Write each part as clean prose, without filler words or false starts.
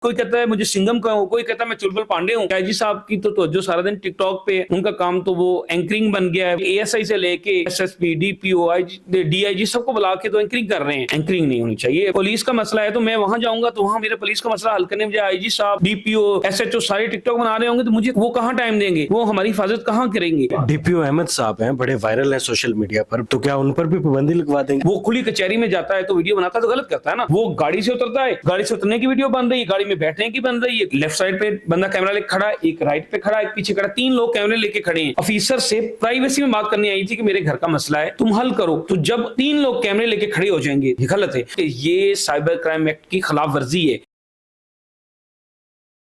کوئی کہتا ہے مجھے سنگم کا ہوں, کوئی کہتا ہے میں چلبل پانڈے ہوں. آئی جی صاحب کی تو توجہ سارا دن ٹک ٹاک پہ, ان کا کام تو وہ اینکرنگ بن گیا ہے. اے ایس آئی سے لے کے SSP, DPO, DIG سب کو بلا کے تو اینکرنگ کر رہے ہیں. اینکرنگ نہیں ہونی چاہیے. پولیس کا مسئلہ ہے تو میں وہاں جاؤں گا تو وہاں میرے پولیس کا مسئلہ حل کرنے میں آئی جی صاحب, ڈی پی او, ایس ایچ او سارے ٹک ٹاک بنا رہے ہوں گے تو مجھے وہ کہاں ٹائم دیں گے, وہ ہماری حفاظت کہاں کریں گے. ڈی پی او احمد صاحب ہیں, بڑے وائرل ہیں سوشل میڈیا پر, تو کیا ان پر بھی پابندی لگوا دیں گے؟ وہ کھلی کچہری میں جاتا ہے تو ویڈیو بناتا ہے تو غلط کرتا ہے نا. وہ گاڑی سے اترتا ہے, گاڑی سے اترنے کی ویڈیو بن رہی ہے, گاڑی میں بیٹھنے کی بن رہی ہے, لیفٹ سائڈ پہ بندہ کیمرہ لے کے کھڑا ہے, ایک رائٹ پہ کھڑا ہے, ایک پیچھے کھڑا, 3 لوگ کیمرے لے کے کھڑے ہیں. آفیسر سے پرائیویسی میں بات کرنی آئی تھی کہ میرے گھر کا مسئلہ ہے تم حل کرو, تو جب 3 لوگ کیمرے لے کے کھڑے ہو جائیں گے, یہ غلط ہے. یہ سائبر کرائم ایکٹ کی خلاف ورزی ہے.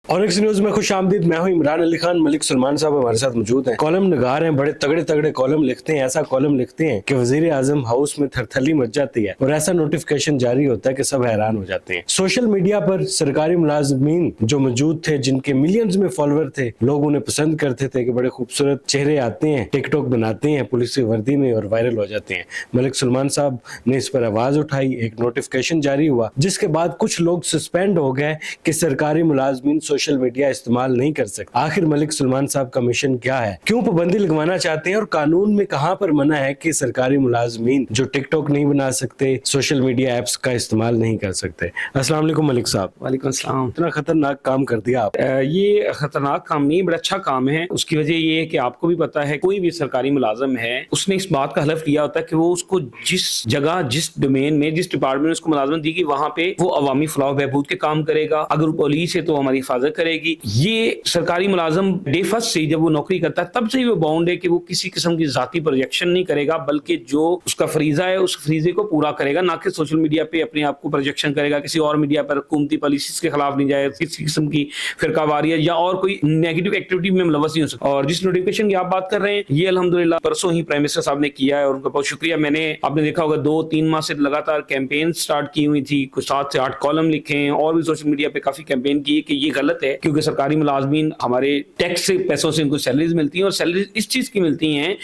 اونکس نیوز میں خوش آمدید. میں ہوں عمران علی خان. ملک سلمان صاحب ہمارے ساتھ موجود ہیں. کالم نگار ہیں, بڑے تگڑے تگڑے کالم لکھتے ہیں. ایسا کالم لکھتے ہیں کہ وزیر اعظم ہاؤس میں تھرتھلی مچ جاتی ہے, اور ایسا نوٹیفکیشن جاری ہوتا ہے کہ سب حیران ہو جاتے ہیں. سوشل میڈیا پر سرکاری ملازمین جو موجود تھے, جن کے ملینز میں فالوور تھے, لوگ انہیں پسند کرتے تھے کہ بڑے خوبصورت چہرے آتے ہیں, ٹک ٹاک بناتے ہیں پولیس کی وردی میں اور وائرل ہو جاتے ہیں. ملک سلمان صاحب نے اس پر آواز اٹھائی, ایک نوٹیفکیشن جاری ہوا, جس کے بعد کچھ لوگ سسپینڈ ہو گئے کہ سرکاری ملازمین سوشل میڈیا استعمال نہیں کر سکتے. آخر ملک سلمان صاحب کا مشن کیا ہے, کیوں پابندی لگوانا چاہتے ہیں, اور قانون میں کہاں پر منع ہے کہ سرکاری ملازمین جو ٹک ٹاک نہیں بنا سکتے, سوشل میڈیا ایپس کا استعمال نہیں کر سکتے. السلام علیکم ملک صاحب. وعلیکم السلام. اتنا خطرناک کام کر دیا آپ. یہ خطرناک کام نہیں, بڑا اچھا کام ہے. اس کی وجہ یہ ہے کہ آپ کو بھی پتا ہے کوئی بھی سرکاری ملازم ہے, اس نے اس بات کا حلف لیا ہوتا ہے کہ وہ اس کو جس جگہ, جس ڈومین میں, جس ڈپارٹمنٹ میں اس کو ملازمت دی گئی, وہاں پہ وہ عوامی فلاح و بہبود کے کام کرے گا. اگر پولیس ہے تو ہماری حفاظت کرے گی. یہ سرکاری ملازم ڈے فرسٹ سے جب وہ نوکری کرتا ہے تب سے ہی وہ باؤنڈ ہے کہ وہ کسی قسم کی ذاتی پروجیکشن نہیں کرے گا, بلکہ جو اس کا فریضہ ہے اس فریضے کو پورا کرے گا, نہ کہ سوشل میڈیا پہ اپنے آپ کو پروجیکشن کرے گا, کسی اور میڈیا پر حکومتی پالیسیز کے خلاف نہیں جائے, کسی قسم کی فرقہ واریت یا اور کوئی نیگیٹو ایکٹیویٹی میں ملوث نہیں ہو سکتا. اور جس نوٹیفکیشن کی آپ بات کر رہے ہیں, یہ الحمدللہ پرسوں ہی پرائم منسٹر صاحب نے کیا ہے, اور ان کا بہت شکریہ. میں نے, آپ نے دیکھا ہوگا 2-3 ماہ سے لگاتار کیمپین سٹارٹ کی ہوئی تھی, کچھ 7 سے 8 کالم لکھے ہیں, اور بھی سوشل میڈیا پہ کافی کیمپین کی ہے کہ یہ غلط ہے, کیونکہ سرکاری ملازمین ہمارے ٹیکس سے پیسوں سے ان کو سیلریز ملتی ہیں, اور سیلریز اس چیز کی ملتی ہیں,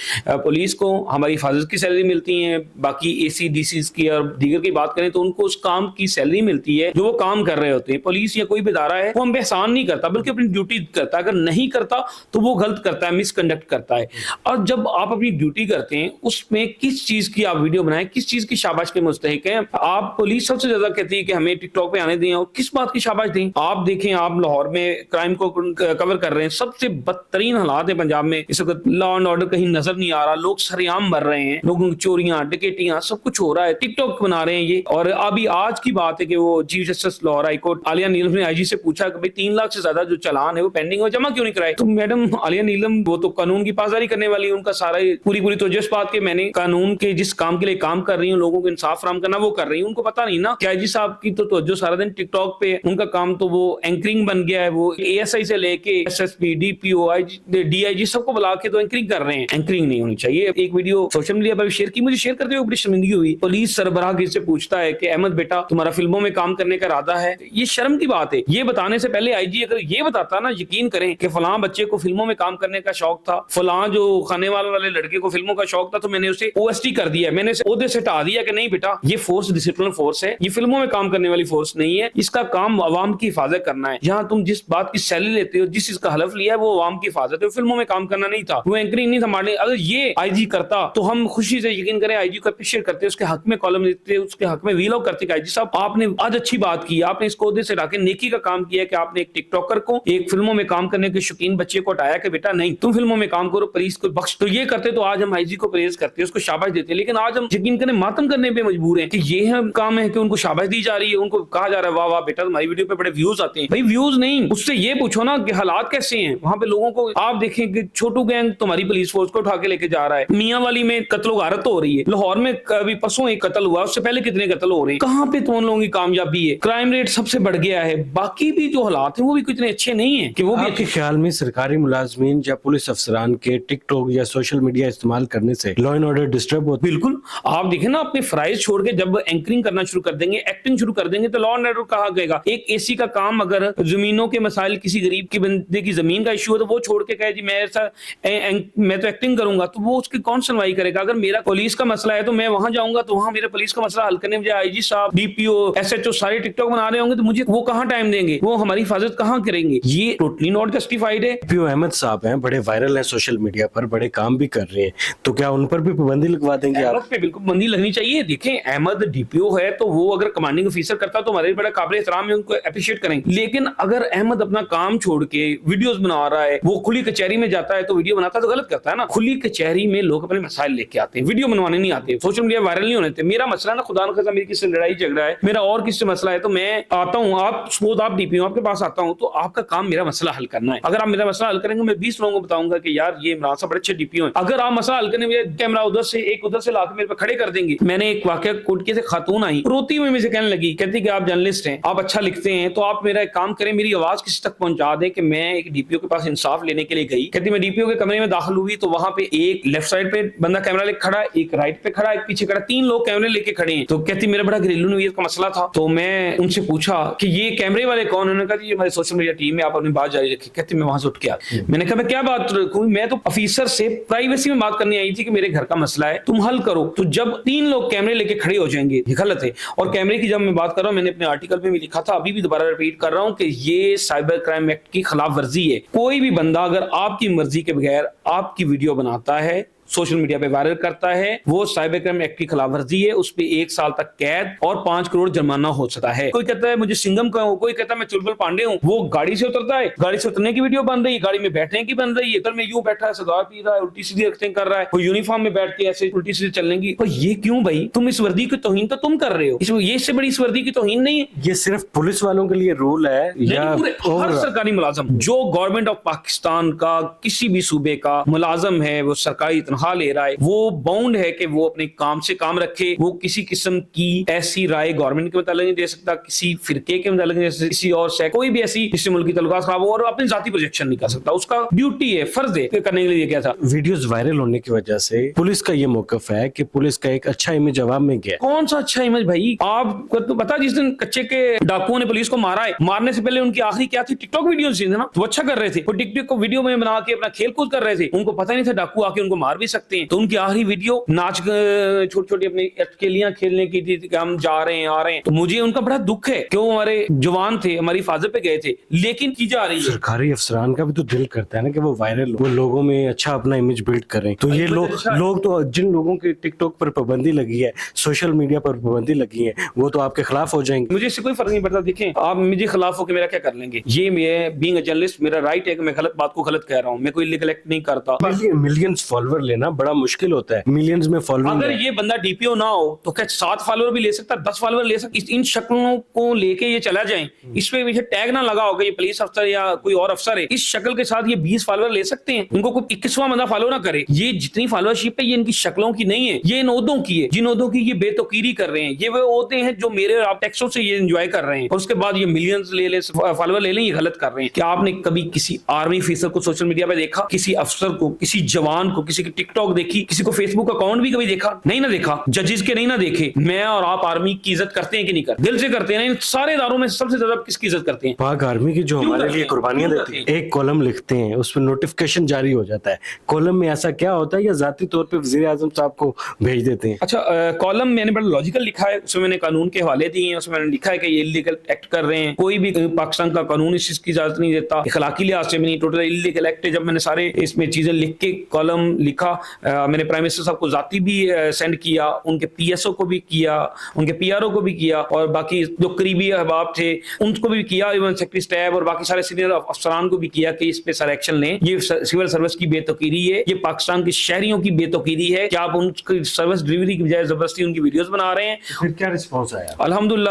پولیس کو ہماری حفاظت کی سیلری ملتی ہیں, باقی اے سی ڈی سیز کی اور دیگر کی بات کریں تو ان کو اس کام کی سیلری ملتی ہے جو وہ کام کر رہے ہوتے ہیں. پولیس یا کوئی بھی ادارہ ہے وہ ہم پہ احسان نہیں کرتا, بلکہ اپنی ڈیوٹی کرتا ہے. اگر نہیں کرتا تو وہ غلط کرتا ہے, مس کنڈکٹ کرتا ہے. اور جب آپ اپنی ڈیوٹی کرتے ہیں, اس میں کس چیز کی آپ ویڈیو بنائیں, کس چیز کی شاباش کے مستحق ہیں آپ. پولیس سب سے زیادہ کہتی ہے کہ ہمیں ٹک ٹاک پہ آنے دیں, اور کس بات کی شاباش دیں. آپ دیکھیں, آپ لاہور میں کرائم کو کور کر رہے ہیں, سب سے بدترین حالات ہیں پنجاب میں اس وقت, لا اینڈ آرڈر کہیں نظر نہیں آ رہا, لوگ سریعام مر رہے ہیں, لوگوں کی چوریاں, ڈکیٹیاں, سب کچھ ہو رہا ہے, ٹک ٹاک بنا رہے ہیں یہ. اور ابھی آج کی بات ہے کہ وہ chief justice Lahore high court Aalia Neelum نے آئی جی سے پوچھا کہ 3 لاکھ سے زیادہ جو چلان ہے وہ پینڈنگ ہو, جمع کیوں نہیں کرائے. تو میڈم عالیہ نیلم وہ تو قانون کی پاسداری کرنے والی, ان کا سارا پوری توجہ اس بات کے میں نے قانون کے جس کام کے لیے کام کر رہی ہوں, لوگوں کو انصاف فراہم کرنا وہ کر رہی ہوں, ان کو پتا نہیں نا کہ آئی جی صاحب کی تو توجہ سارا دن ٹک ٹاک پہ, ان کا کام تو وہ اینکرنگ بن گیا ہے. وہ اے ایس آئی سے لے کے SSP, DPO, DIG سب کو بلا کے تو اینکرنگ کر رہے ہیں. اینکرنگ نہیں ہونی چاہیے. ایک ویڈیو سوشل میڈیا پر شیئر کی, مجھے شیئر کرتے ہوئے بڑی شرمندگی ہوئی. پولیس سربراہ کسی سے پوچھتا ہے کہ احمد بیٹا تمہارا فلموں میں کام کرنے کا ارادہ ہے. یہ شرم کی بات ہے. یہ بتانے سے پہلے آئی جی اگر یہ بتاتا نا, یقین کریں کہ فلاں بچے کو فلموں میں کام کرنے کا شوق تھا, فلاں جو کھانے والے لڑکے کو فلموں کا شوق تھا, تو میں نے اسے او ایس ٹی کر دیا, میں نے اسے عہدے سے ہٹا دیا کہ نہیں بیٹا یہ فورس ڈسپلن فورس ہے, یہ فلموں میں کام کرنے والی فورس نہیں ہے, اس کا کام عوام کی حفاظت کرنا ہے. جہاں تم جس بات کی سیلری لیتے ہو, جس چیز کا حلف لیا ہے, وہ عوام کی حفاظت ہے, فلموں میں کام کرنا نہیں تھا, وہ اینکرنگ نہیں تھا مارنے. اگر یہ آئی جی کرتا تو ہم خوشی سے یقین کریں آئی جی کو اپریشیٹ کرتے, اس کے حق میں کالم دیتے, اس کے حق میں ویلاگ کرتے کہ آئی جی صاحب آپ نے آج اچھی بات کی, آپ نے اس کو عہدے سے ہٹا کے نیکی کا کام کیا کہ آپ نے ایک ٹک ٹاکر کو, ایک فلموں میں کام کرنے کے شوقین بچے کو ہٹایا کہ بیٹا نہیں تم فلموں میں کام کرو, پولیس کو بخش. تو یہ کرتے تو آج ہم آئی جی کو پریز کرتے, اس کو شاباش دیتے. لیکن آج ہم یقین کریں ماتم کرنے پہ مجبور ہیں کہ یہ کام ہے کہ ان کو شاباش دی جا رہی ہے, ان کو کہا جا رہا ہے واہ واہ بیٹا تمہاری ویڈیو پہ بڑے ویوز آتے ہیں. بھائی ویوز نہیں, اس سے یہ پوچھو نا کہ حالات کیسے ہیں وہاں پہ لوگوں کو. آپ دیکھیں کہ چھوٹو گینگ تمہاری پولیس فورس کو اٹھا کے لے کے جا رہا ہے, میاں والی میں قتل و غارت ہو رہی ہے, لاہور میں ابھی پرسوں ایک قتل ہوا, اس سے پہلے کتنے قتل ہو رہے ہیں. کہاں پہ تم لوگوں کی کامیابی ہے؟ کرائم ریٹ سب سے بڑھ گیا ہے. باقی بھی جو حالات ہیں وہ بھی کتنے اچھے نہیں ہیں کہ وہ بھی. آپ کے خیال میں سرکاری ملازمین یا پولیس افسران کے ٹک ٹاک یا سوشل میڈیا استعمال کرنے سے لا اینڈ آرڈر ڈسٹرب ہوتا ہے؟ بالکل. آپ دیکھیں نا, اپنے فرائض چھوڑ کے جب اینکرنگ کرنا شروع کر دیں گے, ایکٹنگ شروع کر دیں گے, تو لا اینڈ آرڈر کہا گئے گا. ایک اے سی کا کام اگر زمین زمینوں کے مسائل, کسی غریب کی بندے کی زمین کا ایشو ہے تو وہ چھوڑ کے کہے جی میں تو ایکٹنگ کروں گا, تو وہ اس کی کون سنوائی کرے گا؟ اگر میرا پولیس کا مسئلہ ہے تو میں وہاں جاؤں گا, تو وہاں میرے پولیس کا مسئلہ حل کرنے میں آئی جی صاحب, ڈی پی او, ایس ایچ او سارے ٹک ٹاک بنا رہے ہوں گے, تو مجھے وہ کہاں ٹائم دیں گے, وہ ہماری حفاظت کہاں کریں گے؟ یہ ٹوٹلی ناٹ جسٹیفائڈ ہے. پی او احمد صاحب ہیں, بڑے وائرل ہیں سوشل میڈیا پر, بڑے کام بھی کر رہے ہیں, تو کیا ان پر بھی پابندی لگوا دیں گے آپ؟ احمد پہ بالکل پابندی لگنی چاہیے. دیکھیں احمد ڈی پی او ہے تو وہ اگر کمانڈنگ آفیسر کرتا تو ہمارے بڑا قابل احترام ہے, ان کو اپریشیٹ کریں. لیکن اگر احمد اپنا کام چھوڑ کے ویڈیوز بنا رہا ہے, وہ کھلی کچہری میں جاتا ہے تو ویڈیو بناتا ہے تو غلط کرتا ہے نا. کھلی کچہری میں لوگ اپنے مسائل لے کے آتے ہیں, ویڈیو بنوانے نہیں آتے, سوشل میڈیا وائرل نہیں ہونے. میرا مسئلہ نا خدا نخواستہ میری کسی سے لڑائی جھگڑا ہے, میرا اور کسی سے مسئلہ ہے, تو میں آتا ہوں, آپ ڈی پی او آپ کے پاس آتا ہوں, تو آپ کا کام میرا مسئلہ حل کرنا ہے. اگر آپ میرا مسئلہ حل کریں گے, میں 20 لوگوں کو بتاؤں گا کہ یار یہ عمران صاحب بڑے اچھے ڈی پی او ہیں. اگر آپ مسئلہ حل کرنے میں کیمرہ ادھر سے لا کے میرے پہ کھڑے کر دیں گے. میں نے ایک واقعہ کوٹ کے سے خاتون آئی, روتی ہوئی مجھ سے کہنے لگی, کہتی کہ آپ جرنلسٹ ہیں, آپ اچھا لکھتے ہیں, تو آپ میرا ایک کام کریں, میری آواز کسی تک پہنچا دیں کہ میں ایک ڈی پی او کے پاس انصاف لینے کے لیے گئی. کہتی میں ڈی پی او کے کمرے میں داخل ہوئی تو وہاں پہ ایک لیفٹ سائڈ پہ بندہ کیمرہ لے کھڑا ہے, ایک رائٹ پہ کھڑا ہے, ایک پیچھے کھڑا, 3 لوگ کیمرے لے کے کھڑے ہیں. تو کہتی میرا بڑا گھریلو نوعیت کا مسئلہ تھا, تو میں ان سے پوچھا کہ یہ کیمرے والے کون؟ انہوں نے کہا جی ہماری سوشل میڈیا ٹیم ہے, آپ اپنی بات جاری رکھیں. کہتی میں وہاں سے اٹھ کے آتی. میں نے کہا میں کیا بات رکھوں, میں تو آفیسر سے پرائیویسی میں بات کرنے آئی تھی کہ میرے گھر کا مسئلہ ہے, تم حل کرو. تو جب 3 لوگ کیمرے لے کے کھڑے ہو جائیں گے یہ غلط ہے. اور کیمرے کی جب میں بات کر رہا ہوں, میں نے اپنے آرٹیکل میں بھی لکھا تھا, ابھی بھی دوبارہ ریپیٹ کر رہا ہوں کہ یہ سائبر کرائم ایکٹ کی خلاف ورزی ہے. کوئی بھی بندہ اگر آپ کی مرضی کے بغیر آپ کی ویڈیو بناتا ہے, سوشل میڈیا پہ وائرل کرتا ہے, وہ سائبر کرائم ایکٹ کی خلاف ورزی ہے. اس پہ 1 سال تک قید اور 5 کروڑ جرمانہ ہو سکتا ہے. کوئی کہتا ہے مجھے سنگم کا ہوں, کوئی کہتا ہے میں چلبل پانڈے ہوں, وہ گاڑی سے اترتا ہے, گاڑی سے اترنے کی ویڈیو بن رہی ہے, گاڑی میں بیٹھنے کی بن رہی ہے, ادھر میں یوں بیٹھا ہے, سگار پی رہا ہے, الٹی سیدھی ایکٹنگ کر رہا ہے, وہ یونیفارم میں بیٹھ کے ایسے الٹی سیدھی چلنے کی. یہ کیوں بھائی؟ تم اس وردی کی توہین تو تم کر رہے ہو, یہ اس سے بڑی اس وردی کی توہین نہیں ہے. یہ صرف پولیس والوں کے لیے رول ہے یا ہر سرکاری ملازم جو گورنمنٹ آف پاکستان کا کسی بھی صوبے کا ملازم ہے, وہ سرکاری تنخواہ لے رہا ہے, وہ باؤنڈ ہے کہ وہ اپنے کام سے کام رکھے. وہ کسی قسم کی ایسی رائے گورنمنٹ کے متعلق نہیں دے سکتا, کسی فرقے کے متعلق نہیں دے سکتا, کسی اور سے کوئی بھی ایسی کسی ملک کی تعلقات خراب ہو, اور اپنی ذاتی پروجیکشن نہیں کر سکتا. اس کا ڈیوٹی ہے, فرض ہے کرنے کے لیے. کیا تھا ویڈیوز وائرل ہونے کی وجہ سے پولیس کا یہ موقف ہے کہ پولیس کا ایک اچھا امیج عوام میں گیا. کون سا اچھا امیج بھائی؟ آپ کو تو پتا جس دن کچے کے ڈاکوؤں نے پولیس کو مارا ہے, مارنے سے پہلے ان کی آخری کیا تھی؟ ٹک ٹاک ویڈیوز تھی نا, وہ اچھا کر رہے تھے, وہ ٹک ٹاک کو ویڈیو میں بنا کے اپنا کھیل کود کر رہے تھے. ان کو پتہ نہیں تھا ڈاکو آ کے ان کو مار بھی سکتے ہیں. تو ان کی آخری ویڈیو ناچ چھوٹی چھوٹی اپنی اٹکیلیاں کھیلنے کی تھی کہ ہم جا رہے ہیں آ رہے ہیں. تو مجھے ان کا بڑا دکھ ہے کہ وہ ہمارے جوان تھے, ہماری حفاظت پہ گئے تھے, لیکن کی جا رہی ہے. سرکاری افسران کا بھی تو دل کرتا ہے نا کہ وہ وائرل ہو, وہ لوگوں میں اچھا اپنا امیج بلڈ کریں. تو یہ لوگ تو جن لوگوں کے ٹک ٹاک پر پابندی لگی ہے, سوشل میڈیا پر پابندی لگی ہے, وہ تو آپ کے خلاف ہو جائیں گے. مجھے اس سے کوئی فرق نہیں پڑتا. دیکھیں آپ مجھے خلاف ہو کے میرا کیا کر لیں گے؟ یہ میں بینگ اے جرنلسٹ, میرا رائٹ ہے کہ میں غلط بات کو غلط کہہ رہا ہوں, میں کوئی لیگل ایکٹ نہیں کرتا. ملینز فالوور لینا بڑا مشکل ہوتا ہے, ملینز میں فالوور. اگر یہ بندہ ڈی پی او نہ ہو تو کیا 7 فالوور بھی لے سکتا, 10 فالوور لے سکتا؟ ان شکلوں کو لے کے یہ چلا جائیں, اس پہ مجھے ٹیگ نہ لگا ہوگا یہ پولیس افسر یا کوئی اور افسر ہے, اس شکل کے ساتھ یہ 20 فالوور لے سکتے ہیں. ان کو کوئی 21واں بندہ فالو نہ کرے. یہ جتنی فالوورشپ ہے یہ ان کی شکلوں کی نہیں ہے, یہ ان عہدوں کی ہے, جن عہدوں کی یہ بے توقیری کر رہے ہیں. یہ وہ عہدے ہیں جو میرے اور آپ ٹیکسوں سے یہ انجوائے کر رہے ہیں, اور اس کے بعد یہ ملینز لے فالوور لے لیں, یہ غلط کر رہے ہیں. کیا آپ نے کبھی کسی آرمی افسر کو سوشل میڈیا پہ دیکھا؟ کسی افسر کو, کسی جوان کو, کسی کی ٹک ٹاک دیکھی, کسی کو فیس بک اکاؤنٹ بھی کبھی دیکھا؟ نہیں نہ دیکھا. ججز کے نہیں نہ دیکھے. میں اور آپ آرمی کی عزت کرتے ہیں کہ نہیں کرتے؟ دل سے کرتے ہیں. سارے اداروں میں سب سے زیادہ کس کی عزت کرتے ہیں؟ پاک آرمی کی جو ہمارے لیے قربانیاں دیتی ہیں. ایک کالم لکھتے ہیں, اس پہ نوٹیفکیشن جاری ہو جاتا ہے. کالم میں ایسا کیا ہوتا ہے یا ذاتی طور پہ وزیر اعظم صاحب کو بھیج دیتے ہیں؟ اچھا, کالم میں نے بڑا لاجیکل لکھا ہے, اس میں نے قانون کے حوالے دیے ہیں, اس میں نے لکھا ہے کہ یہ انلیگل ایکٹ کر رہے ہیں, کوئی بھی پاکستان کا قانون اس چیز کی اجازت نہیں دیتا, اخلاقی لحاظ سے بھی نہیں, ٹوٹل انلیگل ایکٹ ہے. جب میں نے سارے اس میں چیزیں لکھ کے کالم لکھا, میں نے پرائم منسٹر صاحب کو ذاتی بھی سینڈ کیا, ان کے پی ایس او کو بھی کیا, ان کے پی آر او کو بھی کیا, اور باقی جو قریبی احباب تھے ان کو بھی کیا, ایون سیکرٹری اسٹیف اور باقی سارے سینئر افسران کو بھی کیا کہ اس پہ سر ایکشن لیں. یہ سول سروس کی بے توقیری ہے, یہ پاکستان کے شہریوں کی بے توقیری ہے کہ آپ ان کی سروس ڈلیوری کی بجائے زبردستی ان کی ویڈیوز بنا رہے ہیں. پھر کیا رسپانس آیا؟ الحمدللہ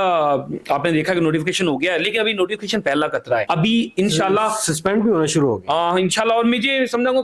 آپ نے دیکھا کہ نوٹیفکیشن ہو گیا ہے, لیکن ابھی نوٹیفکیشن پہلا قطرہ ہے. ابھی انشاءاللہ سسپینڈ بھی ہونا شروع ہو گیا انشاءاللہ. اور مجھے سمجھا